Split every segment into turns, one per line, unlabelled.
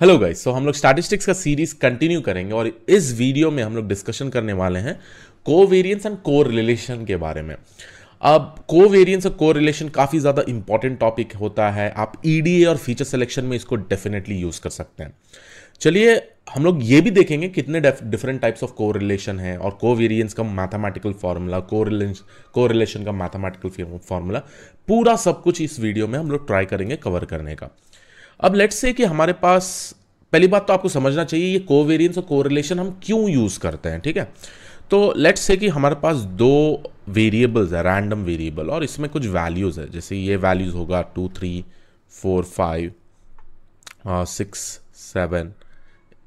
Hello guys, हम लोग statistics का सीरीज कंटिन्यू करेंगे और इस वीडियो में हम लोग डिस्कशन करने वाले हैं कोवेरिएंस एंड कोरिलेशन के बारे में। अब कोवेरिएंस और कोरिलेशन काफ़ी ज़्यादा इंपॉर्टेंट टॉपिक होता है। आप ईडीए और फीचर सिलेक्शन में इसको डेफिनेटली यूज़ कर सकते हैं। चलिए हम लोग ये भी देखेंगे कितने डिफरेंट टाइप्स ऑफ कोरिलेशन है और कोवेरिएंस का मैथमेटिकल फार्मूला, कोरिलेशन का मैथमेटिकल फार्मूला, पूरा सब कुछ इस वीडियो में हम लोग ट्राई करेंगे कवर करने का। अब लेट्स से कि हमारे पास, पहली बात तो आपको समझना चाहिए ये कोवेरिएंस और कोरिलेशन हम क्यों यूज करते हैं, ठीक है। तो लेट्स से कि हमारे पास दो वेरिएबल्स है, रैंडम वेरिएबल, और इसमें कुछ वैल्यूज है। जैसे ये वैल्यूज होगा 2 3 4 5 6 7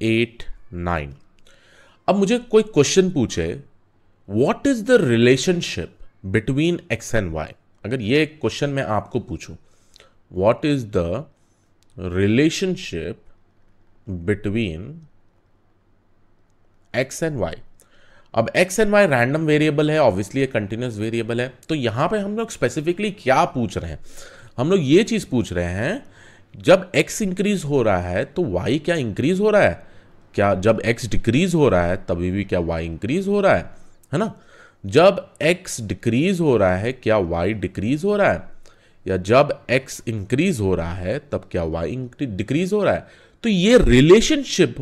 8 9। अब मुझे कोई क्वेश्चन पूछे what is the relationship between x and y. अगर ये क्वेश्चन मैं आपको पूछूं what is the relationship between x and y. अब x and y random variable है, ऑब्वियसली ये कंटिन्यूस वेरिएबल है। तो यहां पे हम लोग स्पेसिफिकली क्या पूछ रहे हैं, हम लोग ये चीज पूछ रहे हैं जब एक्स इंक्रीज हो रहा है तो वाई क्या इंक्रीज हो रहा है, क्या जब एक्स डिक्रीज हो रहा है तभी भी क्या वाई इंक्रीज हो रहा है ना। जब एक्स डिक्रीज हो रहा है क्या वाई डिक्रीज हो रहा है, या जब x इंक्रीज हो रहा है तब क्या y डिक्रीज हो रहा है। तो ये रिलेशनशिप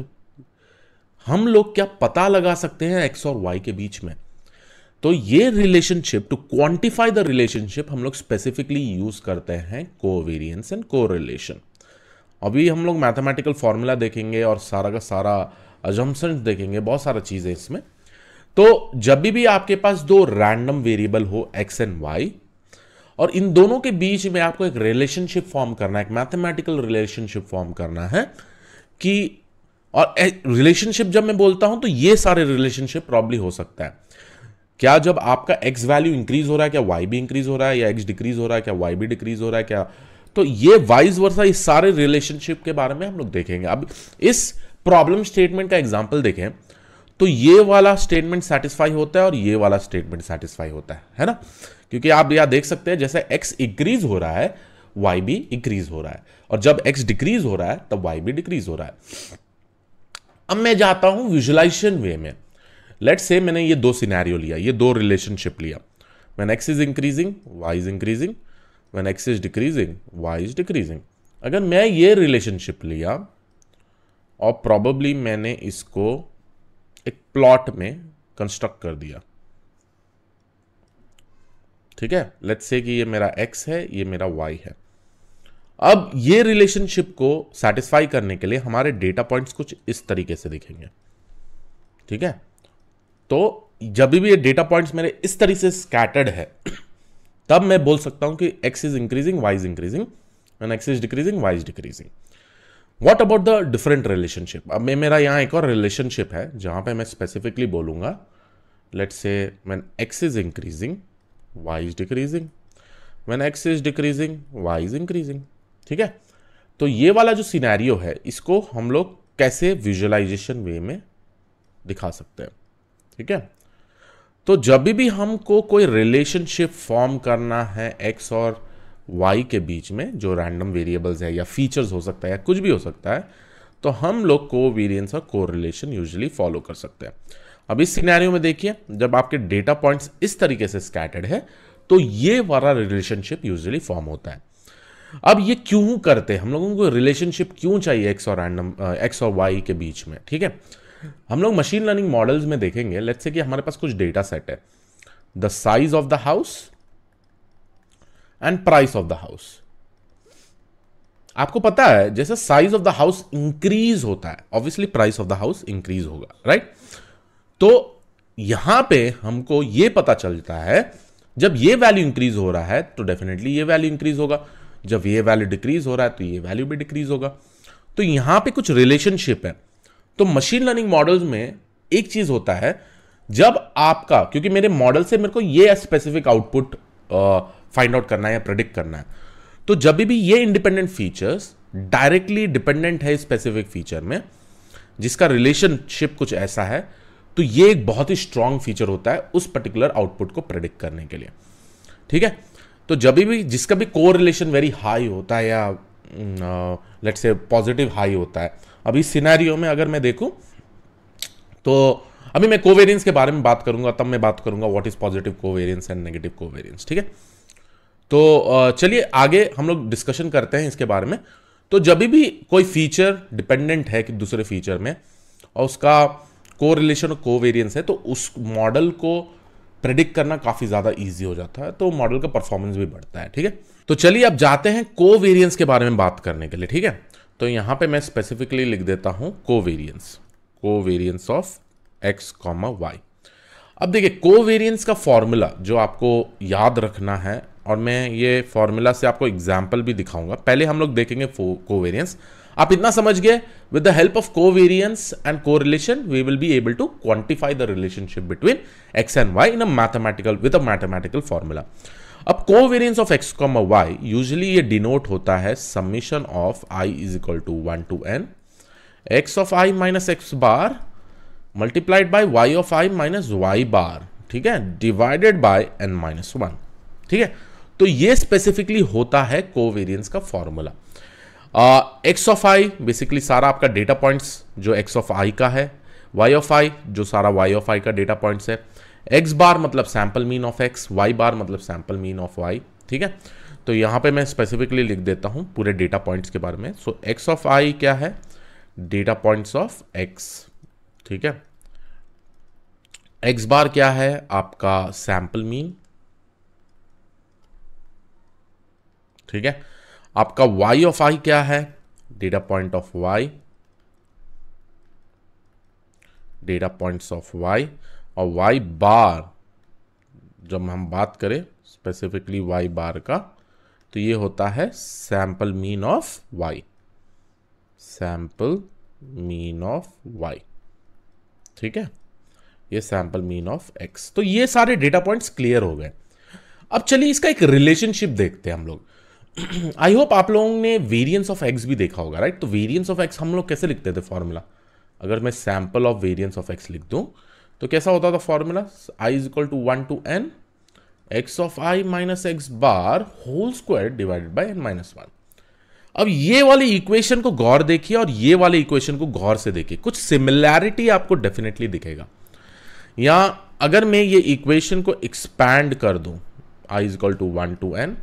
हम लोग क्या पता लगा सकते हैं x और y के बीच में। तो ये relationship, to quantify the relationship, हम लोग स्पेसिफिकली यूज करते हैं कोवेरिएंस एंड कोरिलेशन। अभी हम लोग मैथमेटिकल फॉर्मूला देखेंगे और सारा का सारा अजम्पशंस देखेंगे, बहुत सारा चीजें इसमें। तो जब भी आपके पास दो रैंडम वेरिएबल हो x एंड y और इन दोनों के बीच में आपको एक रिलेशनशिप फॉर्म करना है, एक मैथमेटिकल रिलेशनशिप फॉर्म करना है कि, और रिलेशनशिप जब मैं बोलता हूं तो ये सारे रिलेशनशिप प्रॉब्ली हो सकता है। क्या जब आपका x वैल्यू इंक्रीज हो रहा है क्या y भी इंक्रीज हो रहा है, या x डिक्रीज हो रहा है क्या y भी डिक्रीज हो रहा है क्या। तो ये वाइस वर्सा, इस सारे रिलेशनशिप के बारे में हम लोग देखेंगे। अब इस प्रॉब्लम स्टेटमेंट का एग्जाम्पल देखें तो ये वाला स्टेटमेंट सेटिस्फाई होता है और ये वाला स्टेटमेंट सेटिस्फाई होता है ना। क्योंकि आप यहां देख सकते हैं जैसे x इंक्रीज हो रहा है y भी इंक्रीज हो रहा है, और जब x डिक्रीज हो रहा है तब y भी डिक्रीज हो रहा है। अब मैं जाता हूं विजुअलाइजेशन वे में। लेट्स से मैंने ये दो सिनेरियो लिया, ये दो रिलेशनशिप लिया। When x is increasing y is increasing, when x is decreasing y is decreasing. अगर मैं ये रिलेशनशिप लिया और प्रोबेबली मैंने इसको एक प्लॉट में कंस्ट्रक्ट कर दिया, ठीक है। लेट्स से कि ये मेरा x है, ये मेरा y है। अब ये रिलेशनशिप को सेटिस्फाई करने के लिए हमारे डेटा पॉइंट्स कुछ इस तरीके से दिखेंगे, ठीक है। तो जब भी ये डेटा पॉइंट्स मेरे इस तरीके से स्कैटर्ड है तब मैं बोल सकता हूं कि x is increasing y is increasing, and x is decreasing y is decreasing. What about the different relationship. अब मेरा यहां एक और रिलेशनशिप है जहां पे मैं स्पेसिफिकली बोलूंगा let's say when x is increasing y is decreasing, when x is decreasing y is increasing, ठीक है। तो ये वाला जो सिनेरियो है इसको हम लोग कैसे विजुअलाइजेशन वे में दिखा सकते हैं, ठीक है। तो जब भी हमको कोई रिलेशनशिप फॉर्म करना है x और y के बीच में, जो रैंडम वेरिएबल्स है या फीचर्स हो सकता है या कुछ भी हो सकता है, तो हम लोग कोवेरिएंस और कोरिलेशन यूजुअली फॉलो कर सकते हैं। अब इस सिनेरियो में देखिए, जब आपके डेटा पॉइंट्स इस तरीके से स्कैटर्ड है तो ये वाला रिलेशनशिप यूजुअली फॉर्म होता है। अब ये क्यों करते हैं, हम लोगों को रिलेशनशिप क्यों चाहिए एक्स और वाई के बीच में, ठीक है। हम लोग मशीन लर्निंग मॉडल्स में देखेंगे। लेट्स से कि हमारे पास कुछ डेटा सेट है, the size of the house and price of the house. आपको पता है जैसे size of the house increase होता है, obviously price of the house increase होगा, राइट। तो यहां पे हमको यह पता चलता है जब ये वैल्यू इंक्रीज हो रहा है तो डेफिनेटली ये वैल्यू इंक्रीज होगा, जब ये वैल्यू डिक्रीज हो रहा है तो ये वैल्यू भी डिक्रीज होगा। तो यहां पे कुछ रिलेशनशिप है। तो मशीन लर्निंग मॉडल्स में एक चीज होता है, जब आपका, क्योंकि मेरे मॉडल से मेरे को ये स्पेसिफिक आउटपुट फाइंड आउट करना है या प्रेडिक्ट करना है, तो जब भी ये इंडिपेंडेंट फीचर्स डायरेक्टली डिपेंडेंट है स्पेसिफिक फीचर में जिसका रिलेशनशिप कुछ ऐसा है, तो ये एक बहुत ही स्ट्रांग फीचर होता है उस पर्टिकुलर आउटपुट को प्रेडिक्ट करने के लिए, ठीक है। तो जब भी जिसका भी कोरिलेशन वेरी हाई होता है या लेट्स से पॉजिटिव हाई होता है, अभी सिनेरियो में अगर मैं देखूं तो अभी मैं कोवेरियंस के बारे में बात करूंगा, तब मैं बात करूंगा what is positive covariance and negative covariance. ठीक है, तो चलिए आगे हम लोग डिस्कशन करते हैं इसके बारे में। तो जब भी कोई फीचर डिपेंडेंट है कि दूसरे फीचर में और उसका कोरिलेशन और कोवेरियंस है, तो उस मॉडल को प्रेडिक्ट करना काफी ज्यादा इजी हो जाता है, तो मॉडल का परफॉर्मेंस भी बढ़ता है। ठीक है, तो चलिए अब जाते हैं कोवेरियंस के बारे में बात करने के लिए। ठीक है, तो यहां पे मैं स्पेसिफिकली लिख देता हूं covariance of x comma y. अब देखिए कोवेरियंस का फॉर्मूला जो आपको याद रखना है, और मैं ये फॉर्मूला से आपको एग्जाम्पल भी दिखाऊंगा। पहले हम लोग देखेंगे कोवेरियंस। आप इतना समझ गए, with the help of covariance and correlation we will be able to quantify the relationship between x and y in a mathematical formula. अब covariance of x comma y usually ये डिनोट होता है summation of i is equal to 1 to n x of i minus x bar multiplied by y of i minus y bar, ठीक है, divided by n minus 1। ठीक है, तो ये specifically होता है कोवेरियंस का formula. X of I basically सारा आपका डेटा पॉइंट्स जो एक्स ऑफ आई का है, वाई ऑफ आई जो सारा वाई ऑफ आई का डेटा पॉइंट्स है, एक्स बार मतलब sample mean of x, y bar मतलब सैंपल मीन ऑफ वाई। ठीक है, तो यहां पे मैं स्पेसिफिकली लिख देता हूं पूरे डेटा पॉइंट्स के बारे में। सो एक्स ऑफ आई क्या है, डेटा पॉइंट्स ऑफ एक्स। ठीक है, एक्स बार क्या है, आपका सैंपल मीन। ठीक है, आपका y ऑफ i क्या है, data point of y, data points of y, और y बार जब हम बात करें स्पेसिफिकली y बार का, तो ये होता है sample mean of y, sample mean of y। ठीक है, ये सैंपल मीन ऑफ x। तो ये सारे डेटा पॉइंट्स क्लियर हो गए। अब चलिए इसका एक रिलेशनशिप देखते हैं हम लोग। आई होप आप लोगों ने वेरिएंस ऑफ एक्स भी देखा होगा, राइट। तो वेरिएंस ऑफ एक्स हम लोग कैसे लिखते थे फॉर्मूला, अगर मैं sample of variance of x लिख दूं तो कैसा होता था formula, i is equal to 1 to n x of i minus x bar whole square divided by n minus 1। अब ये वाली इक्वेशन को गौर देखिए और ये वाली इक्वेशन को गौर से देखिए, कुछ सिमिलैरिटी आपको डेफिनेटली दिखेगा। या अगर मैं ये इक्वेशन को एक्सपैंड कर दूं, i is equal to 1 to n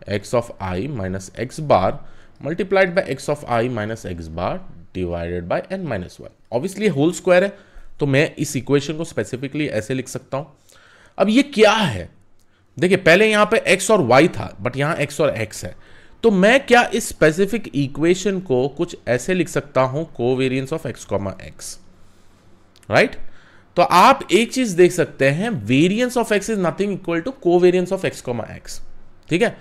x of i minus x bar multiplied by x of i minus x bar divided by n minus 1। Obviously whole square है, तो मैं इस इक्वेशन को स्पेसिफिकली ऐसे लिख सकता हूं। अब ये क्या है, देखिए पहले यहां पे x और y था, बट यहां x और x है, तो मैं क्या इस स्पेसिफिक इक्वेशन को कुछ ऐसे लिख सकता हूं, covariance of x comma x, right. तो आप एक चीज देख सकते हैं, variance of x is nothing equal to covariance of x comma x। ठीक है,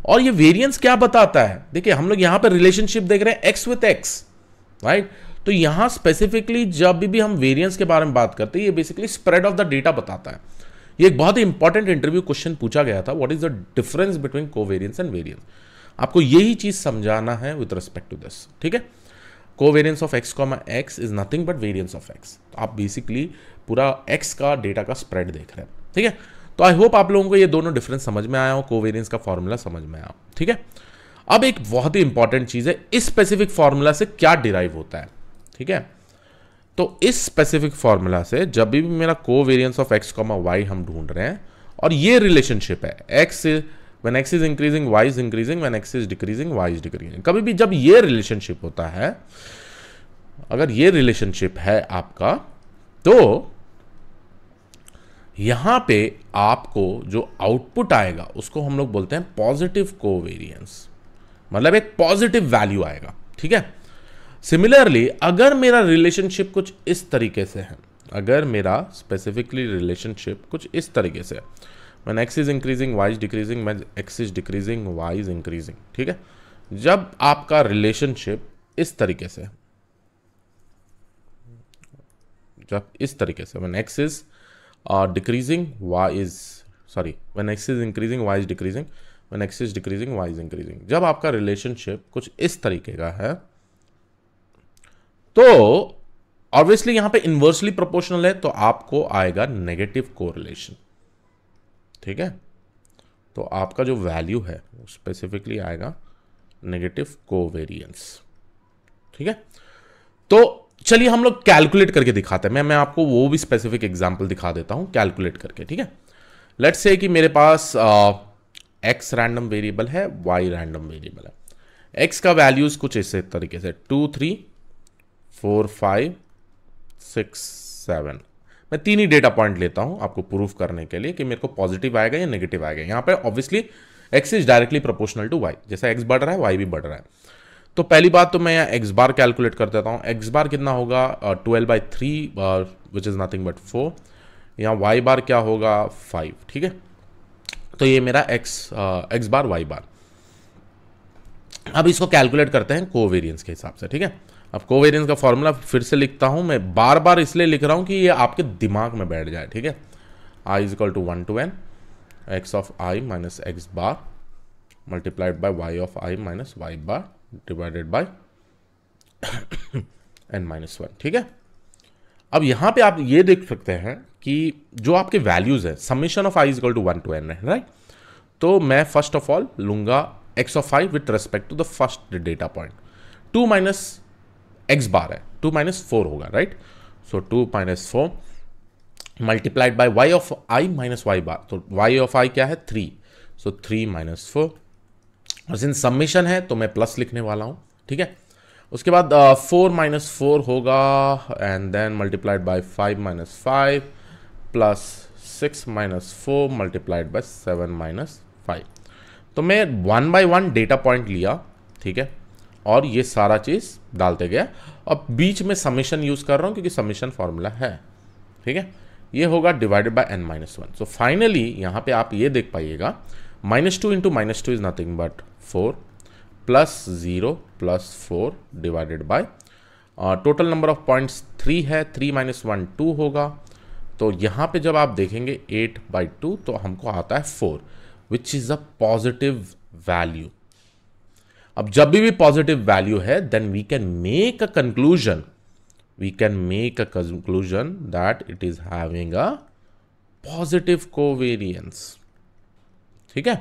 और ये वेरिएंस क्या बताता है, देखिए हम लोग यहां पर रिलेशनशिप देख रहे हैं x विथ x, राइट। तो यहां स्पेसिफिकली जब भी हम वेरिएंस के बारे में बात करते हैं, ये basically spread of the data बताता है। ये एक बहुत ही इंपॉर्टेंट इंटरव्यू क्वेश्चन पूछा गया था, what is the difference between covariance and variance. आपको यही चीज समझाना है विद रिस्पेक्ट टू दिस। ठीक है, covariance of x comma x is nothing but variance of x। तो आप बेसिकली पूरा x का डेटा का स्प्रेड देख रहे हैं। ठीक है, तो आई होप आप लोगों को ये दोनों डिफरेंस समझ में आया हो, कोवेरियंस का फॉर्मूला समझ में आया। ठीक है, अब एक बहुत ही इंपॉर्टेंट चीज है, इस स्पेसिफिक फॉर्मूला से क्या डिराइव होता है। ठीक है, तो इस स्पेसिफिक फॉर्मूला से जब भी मेरा covariance of x comma y हम ढूंढ रहे हैं, और ये रिलेशनशिप है x when x is increasing y is increasing, when x is decreasing y is decreasing. कभी भी जब ये रिलेशनशिप होता है, अगर ये रिलेशनशिप है आपका, तो यहां पे आपको जो आउटपुट आएगा उसको हम लोग बोलते हैं पॉजिटिव कोवेरियंस, मतलब एक पॉजिटिव वैल्यू आएगा। ठीक है, सिमिलरली अगर मेरा रिलेशनशिप कुछ इस तरीके से है, अगर मेरा स्पेसिफिकली रिलेशनशिप कुछ इस तरीके से है, when x is increasing y is decreasing, when x is decreasing y is increasing. ठीक है, जब आपका रिलेशनशिप इस तरीके से, जब इस तरीके से, when x is decreasing y is when x is increasing y is decreasing, when x is decreasing y is increasing, जब आपका रिलेशनशिप कुछ इस तरीके का है, तो ऑब्वियसली यहां पे इनवर्सली प्रोपोर्शनल है, तो आपको आएगा नेगेटिव कोरिलेशन। ठीक है, तो आपका जो वैल्यू है वो स्पेसिफिकली आएगा नेगेटिव कोवेरियंस। ठीक है, तो चलिए हम लोग कैलकुलेट करके दिखाते हैं। मैं आपको वो भी स्पेसिफिक एग्जांपल दिखा देता हूं कैलकुलेट करके, ठीक है। लेट्स से कि मेरे पास x रैंडम वेरिएबल है, y रैंडम वेरिएबल है। x का वैल्यूज कुछ इस तरीके से 2 3 4 5 6 7। मैं 3 ही डेटा पॉइंट लेता हूं आपको प्रूफ करने के लिए कि मेरे को पॉजिटिव आएगा या नेगेटिव आएगा। यहां पे obviously x is directly proportional to y, जैसा x बढ़ रहा है y भी बढ़ रहा है। तो पहली बात तो मैं यहाँ x बार कैलकुलेट कर देता हूँ। x बार कितना होगा 12/3 विच इज़ नथिंग बट 4। यहाँ y बार क्या होगा 5, ठीक है। तो ये मेरा x बार y बार। अब इसको कैलकुलेट करते हैं कोवेरियंस के हिसाब से, ठीक है। अब कोवेरियंस का फॉर्मूला फिर से लिखता हूँ मैं, बार बार इसलिए लिख रहा हूँ कि ये आपके दिमाग में बैठ जाए, ठीक है। i is equal to 1 to n x of i minus x bar multiplied by y of i minus y bar divided by n-1, ठीक है। अब यहां पे आप ये देख सकते हैं कि जो आपके वैल्यूज है summation of i is equal to 1 to n है, राइट। तो मैं फर्स्ट ऑफ ऑल लूंगा x of i with respect to the first data point. 2 minus x bar है, 2 माइनस 4 होगा, right. So 2 minus 4 multiplied by y of i minus y bar. तो y of i क्या है 3, सो 3 minus 4, और since summation है तो मैं plus लिखने वाला हूं, ठीक है। उसके बाद 4 माइनस 4 होगा and then multiplied by 5 minus 5 plus 6 minus 4 multiplied by 7 minus 5। तो मैं 1 by 1 डेटा पॉइंट लिया, ठीक है, और ये सारा चीज डालते गया। अब बीच में समेशन यूज कर रहा हूं क्योंकि समेशन फॉर्मूला है, ठीक है। ये होगा divided by n-1। So finally यहां पे आप ये देख पाइएगा -2 into -2 is nothing but 4 plus 0 plus 4 divided by total number of points 3 है, 3 माइनस 1 2 होगा। तो यहां पे जब आप देखेंगे 8/2 तो हमको आता है 4 which is a positive value. अब जब भी पॉजिटिव वैल्यू है then we can make a conclusion, that it is having a positive covariance, ठीक है।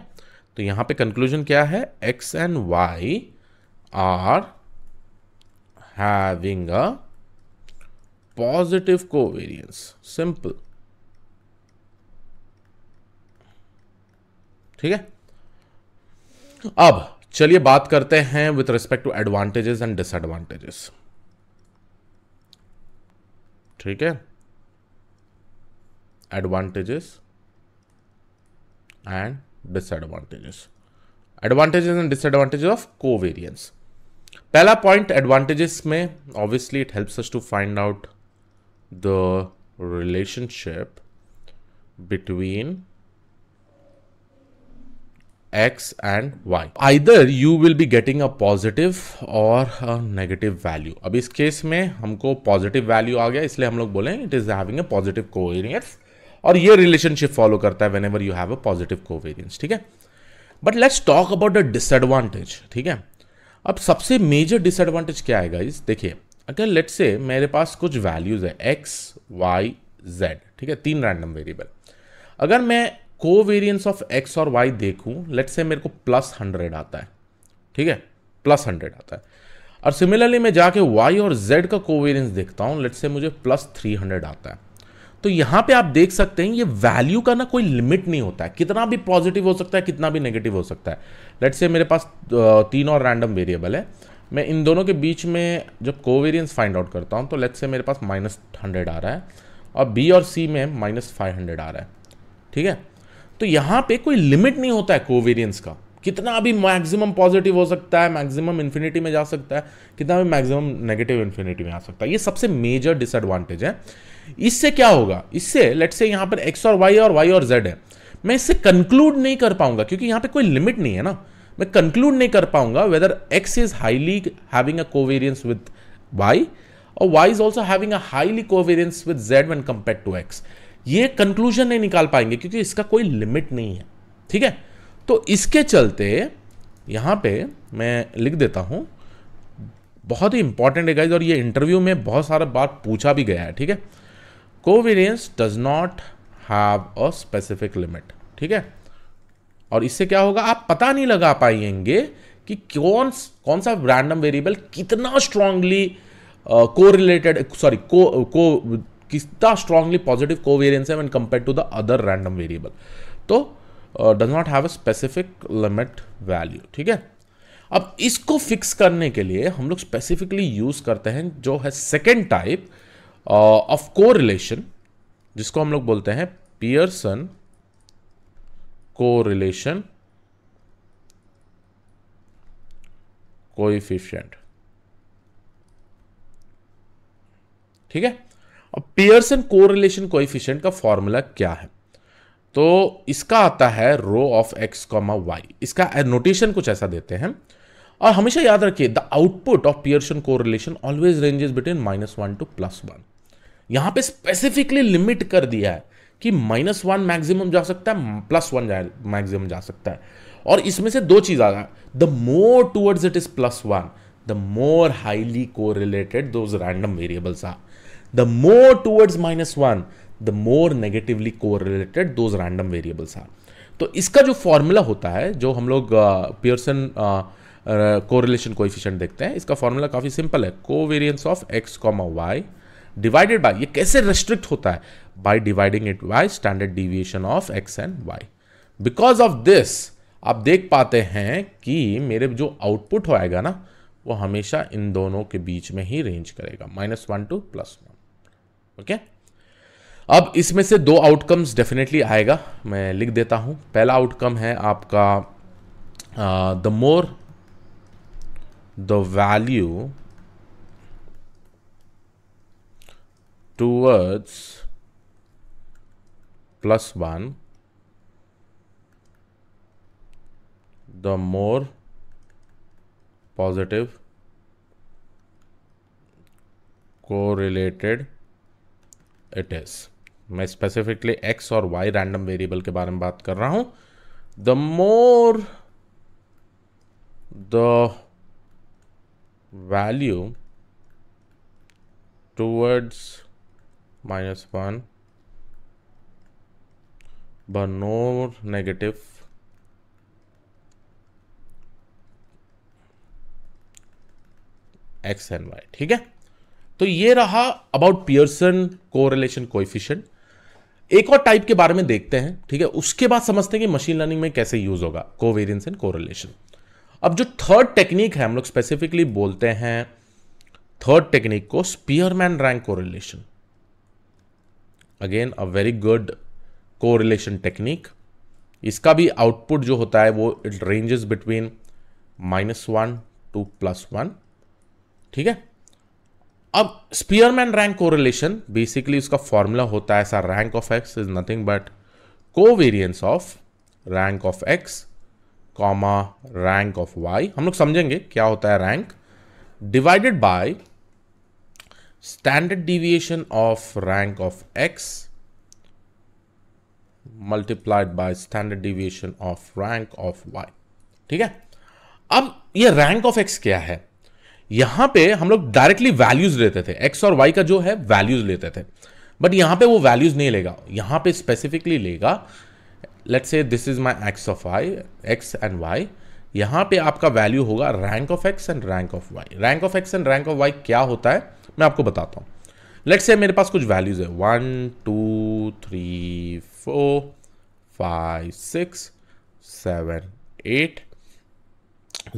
तो यहां पे कंक्लूजन क्या है, x and y are having a positive covariance, simple, ठीक है। अब चलिए बात करते हैं with respect to advantages and disadvantages, ठीक है। Advantages and disadvantages, advantages and disadvantages of covariance. पहला पॉइंट एडवांटेजेस में, obviously it helps us to find out the relationship between x and y. Either you will be getting a positive or a negative value. अब इस case में हमको positive value आ गया इसलिए हम लोग बोले it is having a positive covariance, और ये रिलेशनशिप फॉलो करता है whenever you have a positive covariance, ठीक है। But let's talk about the disadvantage, ठीक है। अब सबसे मेजर डिसएडवांटेज क्या है गाइस, देखिए अगर लेट्स से मेरे पास कुछ वैल्यूज है x y z, ठीक है, 3 रैंडम वेरिएबल। अगर मैं कोवेरियंस ऑफ x और y देखूं, लेट्स से मेरे को +100 आता है, ठीक है, +100 आता है। और सिमिलरली मैं जाके y और z का कोवेरियंस देखता हूं, लेट्स से मुझे +300 आता है। तो यहां पे आप देख सकते हैं ये वैल्यू का ना कोई लिमिट नहीं होता है, कितना भी पॉजिटिव हो सकता है, कितना भी नेगेटिव हो सकता है। लेट्स से मेरे पास 3 और रैंडम वेरिएबल है, मैं इन दोनों के बीच में जब कोवेरियंस फाइंड आउट करता हूं तो लेट्स से मेरे पास -100 आ रहा है और b और c में -500 आ रहा है, ठीक है। तो यहां पे कोई लिमिट नहीं होता है कोवेरियंस का, कितना भी मैक्सिमम पॉजिटिव हो सकता है, मैक्सिमम इन्फिनिटी में जा सकता है, कितना भी मैक्सिमम नेगेटिव इन्फिनिटी में आ सकता है। ये सबसे मेजर डिसएडवांटेज है। इससे क्या होगा, इससे लेट्स से यहां पर x और y और z है, मैं इससे कंक्लूड नहीं कर पाऊंगा क्योंकि यहां पे कोई लिमिट नहीं है ना। मैं कंक्लूड नहीं कर पाऊंगा whether x is highly having a covariance with y और y is also having a highly covariance with z when compared to x। ये कंक्लूजन नहीं निकाल पाएंगे क्योंकि इसका कोई लिमिट नहीं है, ठीक है। तो इसके चलते यहां पे मैं लिख देता हूं, बहुत ही इंपॉर्टेंट है गाइस, और ये इंटरव्यू में बहुत सारा बात पूछा भी गया है, ठीक है। Covariance does not have a specific limit, ठीक है। और इससे क्या होगा, आप पता नहीं लगा पाएंगे कि कौन सा रैंडम वेरिएबल कितना स्ट्रांगली कोरिलेटेड सॉरी को कितना स्ट्रांगली पॉजिटिव कोवेरियंस है when compare to the other random variable, तो does not have a specific limit value. ठीक है, अब इसको फिक्स करने के लिए हम लोग स्पेसिफिकली यूज करते हैं जो है सेकेंड टाइप ऑफ कोरिलेशन, जिसको हम लोग बोलते हैं पियर्सन कोरिलेशन कोएफिशिएंट। ठीक है, अब पियर्सन कोरिलेशन कोएफिशिएंट का फॉर्मूला क्या है, तो इसका आता है rho of x comma y. इसका नोटेशन कुछ ऐसा देते हैं, और हमेशा याद रखिए the output of Pearson correlation always ranges between -1 to +1। यहां पे स्पेसिफिकली लिमिट कर दिया है कि -1 मैक्सिमम जा सकता है, +1 मैक्सिमम जा सकता है, और इसमें से दो चीज आ रहा है, the more towards it is +1 the more highly correlated those random variables are, the more towards -1 the more negatively correlated those random variables are. तो इसका जो फॉर्मूला होता है, जो हम लोग पियर्सन कोरिलेशन कोएफिशिएंट देखते हैं, इसका फॉर्मूला काफी सिंपल है, covariance of x comma Y divided by, ये कैसे रेस्ट्रिक्ट होता है, by dividing it by standard deviation of X and Y. Because of this आप देख पाते हैं कि मेरे जो आउटपुट होएगा ना, वो हमेशा इन दोनों के बीच में ही रेंज करेगा, -1 to +1। ओके, अब इसमें से दो आउटकम्स डेफिनेटली आएगा, मैं लिख देता हूं। पहला आउटकम है आपका the more the value towards +1 the more positive correlated it is। मैं स्पेसिफिकली x और y रैंडम वेरिएबल के बारे में बात कर रहा हूं। the more the value towards -1 but more negative X and Y. ठीक है, तो ये रहा अबाउट पियर्सन कोरिलेशन कोएफिशिएंट। एक और टाइप के बारे में देखते हैं, ठीक है, उसके बाद समझते हैं कि मशीन लर्निंग में कैसे यूज होगा कोवेरियंस एंड कोरिलेशन। अब जो थर्ड टेक्निक है, हम लोग स्पेसिफिकली बोलते हैं थर्ड टेक्निक को Spearman rank correlation. Again a very good correlation technique. इसका भी आउटपुट जो होता है वो इट रेंजेस बिटवीन -1 to +1। ठीक है, अब स्पीयरमैन रैंक कोरिलेशन बेसिकली उसका फॉर्मूला होता है ऐसा, rank of X is nothing but covariance of rank of x comma rank of Y. हम लोग समझेंगे क्या होता है rank, divided by standard deviation of rank of X multiplied by standard deviation of rank of Y. ठीक है, अब ये रैंक ऑफ एक्स क्या है, यहां पे हम लोग डायरेक्टली वैल्यूज लेते थे, एक्स और वाई का जो है वैल्यूज लेते थे, बट यहां पे वो वैल्यूज नहीं लेगा, यहां पे स्पेसिफिकली लेगा, let's say this is my X of Y, X and Y, यहां पे आपका वैल्यू होगा rank of X and rank of Y. Rank of X and rank of Y क्या होता है मैं आपको बताता हूं। लेट्स से मेरे पास कुछ वैल्यूज है 1 2 3 4 5 6 7 8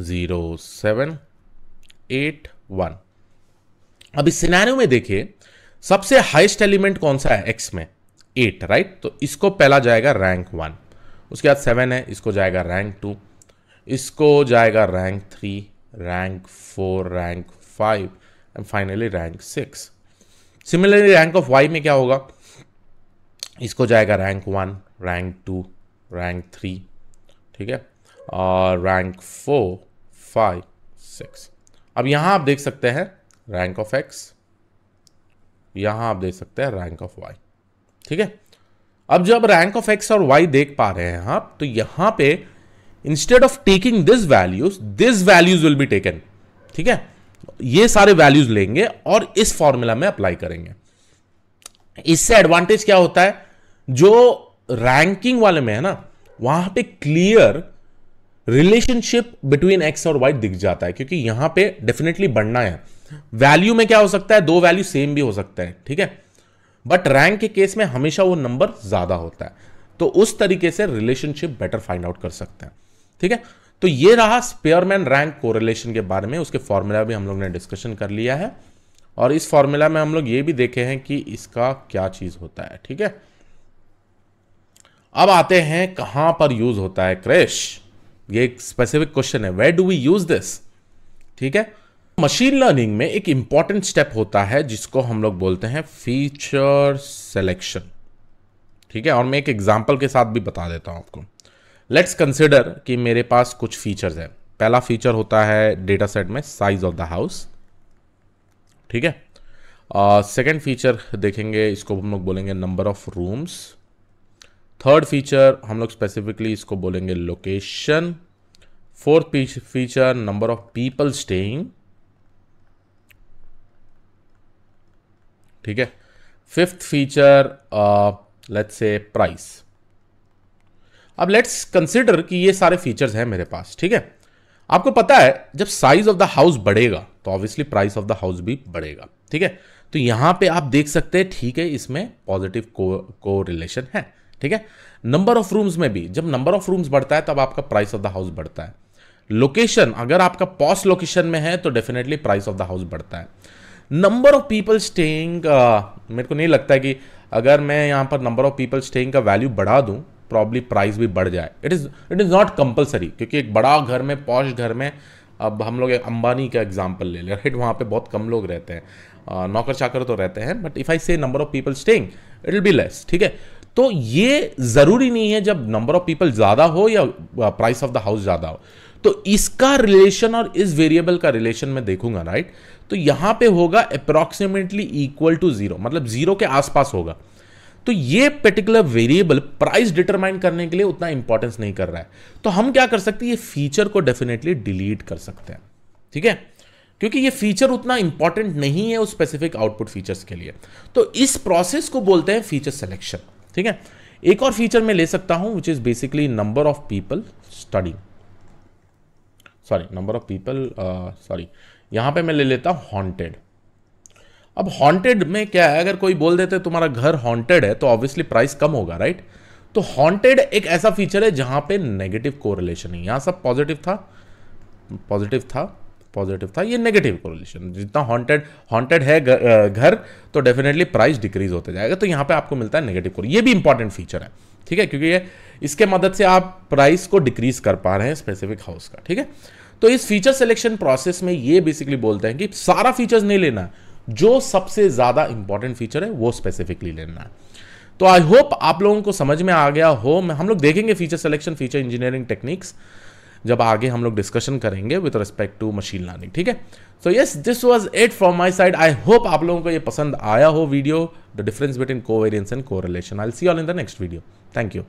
0 7 8 1। अब इस सिनेरियो में देखिए सबसे हाईएस्ट एलिमेंट कौन सा है एक्स में, 8, राइट, तो इसको पहला जाएगा रैंक 1, उसके बाद 7 है, इसको जाएगा रैंक 2, इसको जाएगा rank 3, rank 4, rank 5 and finally rank 6। Similarly rank of Y में क्या होगा, इसको जाएगा रैंक 1, रैंक 2, रैंक 3, ठीक है, और रैंक 4 5 6। अब यहां आप देख सकते हैं रैंक ऑफ एक्स, यहां आप देख सकते हैं रैंक ऑफ वाई। ठीक है, अब जब रैंक ऑफ एक्स और वाई देख पा रहे हैं आप, तो यहां पे instead of taking this values will be taken. ठीक है, ये सारे वैल्यूज लेंगे और इस फॉर्मूला में अप्लाई करेंगे। इससे एडवांटेज क्या होता है, जो रैंकिंग वाले में है ना, वहां पे क्लियर रिलेशनशिप बिटवीन एक्स और वाई दिख जाता है, क्योंकि यहां पे डेफिनेटली बढ़ना है। वैल्यू में क्या हो सकता है, दो वैल्यू सेम भी हो सकता है, ठीक है, बट रैंक के केस में हमेशा वो नंबर ज्यादा होता है, तो उस तरीके से रिलेशनशिप बेटर फाइंड आउट कर सकते हैं, ठीक है। तो ये रहा स्पेयरमैन रैंक कोरिलेशन के बारे में, उसके फॉर्मूला भी हम लोग ने डिस्कशन कर लिया है, और इस फॉर्मूला में हम लोग ये भी देखे हैं कि इसका क्या चीज होता है, ठीक है। अब आते हैं कहां पर यूज होता है क्रिश, ये एक स्पेसिफिक क्वेश्चन है, where do we use this, ठीक है। मशीन लर्निंग में एक इंपॉर्टेंट स्टेप होता है जिसको हम लोग बोलते हैं फीचर सिलेक्शन, ठीक है, और मैं एक एग्जांपल के साथ भी बता देता हूं आपको। लेट्स कंसिडर कि मेरे पास कुछ फीचर्स है। पहला फीचर होता है डेटा सेट में साइज ऑफ द हाउस, ठीक है। सेकेंड फीचर देखेंगे, इसको हम लोग बोलेंगे number of rooms. Third feature हम लोग स्पेसिफिकली इसको बोलेंगे location. Fourth feature number of people staying, ठीक है। Fifth feature let's say price. अब लेट्स कंसिडर कि ये सारे फीचर्स हैं मेरे पास, ठीक है। आपको पता है जब साइज ऑफ द हाउस बढ़ेगा तो obviously price of the house भी बढ़ेगा, ठीक है। तो यहां पे आप देख सकते हैं, ठीक है, इसमें पॉजिटिव को रिलेशन है, ठीक है। नंबर ऑफ रूम्स में भी जब नंबर ऑफ रूम्स बढ़ता है तब आपका प्राइस ऑफ द हाउस बढ़ता है। लोकेशन, अगर आपका पॉश लोकेशन में है तो definitely price of the house बढ़ता है। नंबर ऑफ पीपल स्टेइंग, मेरे को नहीं लगता है कि अगर मैं यहां पर नंबर ऑफ पीपल स्टेइंग का वैल्यू बढ़ा दूं प्रॉब्ली प्राइस भी बढ़ जाए। इट इज नॉट कंपलसरी, क्योंकि एक बड़ा घर में, पॉश घर में, अब हम लोग अंबानी का एग्जांपल ले लें, राइट, वहां पे बहुत कम लोग रहते हैं, नौकर चाकर तो रहते हैं, बट इफ आई से number of people staying it will be less, ठीक है। तो ये जरूरी नहीं है जब नंबर ऑफ पीपल ज्यादा हो या प्राइस ऑफ द हाउस ज्यादा हो। तो इसका रिलेशन और इस वेरिएबल का रिलेशन मैं देखूंगा, राइट, तो यहां पे होगा अप्रोक्सीमेटली इक्वल टू 0, मतलब 0 के आसपास होगा। तो ये पर्टिकुलर वेरिएबल प्राइस डिटरमाइन करने के लिए उतना इंपॉर्टेंस नहीं कर रहा है, तो हम क्या कर सकते हैं, ये फीचर को डेफिनेटली डिलीट कर सकते हैं, ठीक है, क्योंकि ये फीचर उतना इंपॉर्टेंट नहीं है उस स्पेसिफिक आउटपुट फीचर्स के लिए। तो इस प्रोसेस को बोलते हैं फीचर सिलेक्शन, ठीक है। एक और फीचर मैं ले सकता हूं which is basically number of people studying, sorry number of people, sorry यहां पे मैं ले लेता हूं हॉन्टेड। अब हॉन्टेड में क्या है, अगर कोई बोल देते तुम्हारा घर हॉन्टेड है तो ऑब्वियसली प्राइस कम होगा, राइट। तो हॉन्टेड एक ऐसा फीचर है जहां पे नेगेटिव कोरिलेशन है, यहां सब पॉजिटिव था, पॉजिटिव था, पॉजिटिव था, ये नेगेटिव कोरिलेशन। जितना हॉन्टेड है घर तो डेफिनेटली प्राइस डिक्रीज होते जाएगा, तो यहां पे आपको मिलता है नेगेटिव कोरिलेशन। ये भी इंपॉर्टेंट फीचर है, ठीक है, क्योंकि ये इसके मदद से आप प्राइस को डिक्रीज कर पा रहे हैं स्पेसिफिक हाउस का, ठीक है। तो इस फीचर सिलेक्शन प्रोसेस में ये बेसिकली बोलते हैं कि सारा फीचर्स नहीं लेना, जो सबसे ज्यादा इंपॉर्टेंट फीचर है वो स्पेसिफिकली लेना है। तो आई होप आप लोगों को समझ में आ गया हो। हम लोग देखेंगे feature selection, feature engineering techniques जब आगे हम लोग डिस्कशन करेंगे with respect to machine learning, ठीक है। So yes, this was it from my side. I hope आप लोगों को ये पसंद आया हो video, the difference between covariance and correlation. I will see you all in the next video. Thank you.